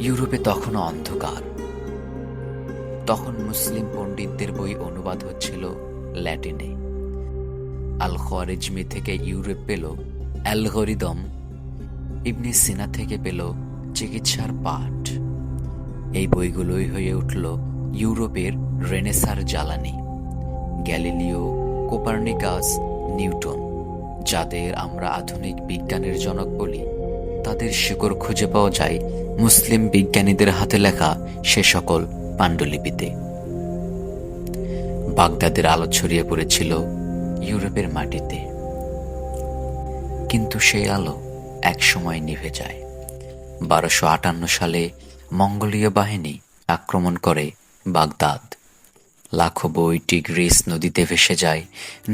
ইউরোপে তখনও অন্ধকার। তখন মুসলিম পণ্ডিতদের বই অনুবাদ হচ্ছিল ল্যাটিনে। আল খোয়ারিজমি থেকে ইউরোপ পেল অ্যালগরিদম, ইবনে সিনা থেকে পেল চিকিৎসার পাঠ। এই বইগুলোই হয়ে উঠল ইউরোপের রেনেসার জ্বালানি। গ্যালিলিও, কোপার্নিকাস, নিউটন, যাদের আমরা আধুনিক বিজ্ঞানের জনক বলি, তাদের শিকড় খুঁজে পাওয়া যায় মুসলিম বিজ্ঞানীদের হাতে লেখা সে সকল পাণ্ডুলিপিতে। বাগদাদের আলো ছড়িয়ে পড়েছিল ইউরোপের মাটিতে, কিন্তু সেই আলো এক সময় নিভে যায়। 1258 সালে মঙ্গোলীয় বাহিনী আক্রমণ করে বাগদাদ। লাখো বই টিগ্রিস নদীতে ভেসে যায়,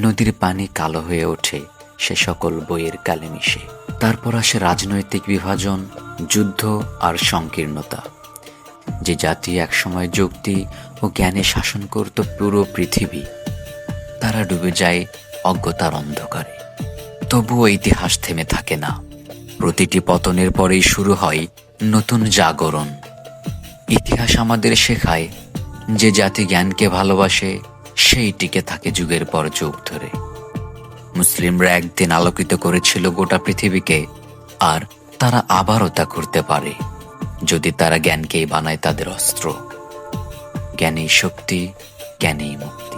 নদীর পানি কালো হয়ে ওঠে সে সকল বইয়ের কালে মিশে। তারপর আসে রাজনৈতিক বিভাজন, যুদ্ধ আর সংকীর্ণতা। যে জাতি একসময় যুক্তি ও জ্ঞানে শাসন করত পুরো পৃথিবী, তারা ডুবে যায় অজ্ঞতার অন্ধকারে। তবুও ইতিহাস থেমে থাকে না। প্রতিটি পতনের পরেই শুরু হয় নতুন জাগরণ। ইতিহাস আমাদের শেখায় যে জাতি জ্ঞানকে ভালোবাসে সেই টিকে থাকে যুগের পর যুগ ধরে। মুসলিমরা একদিন আলোকিত করেছিল গোটা পৃথিবীকে, আর তারা আবারও তা করতে পারে যদি তারা জ্ঞানকেই বানায় তাদের অস্ত্র। জ্ঞানেই শক্তি, জ্ঞানেই মুক্তি।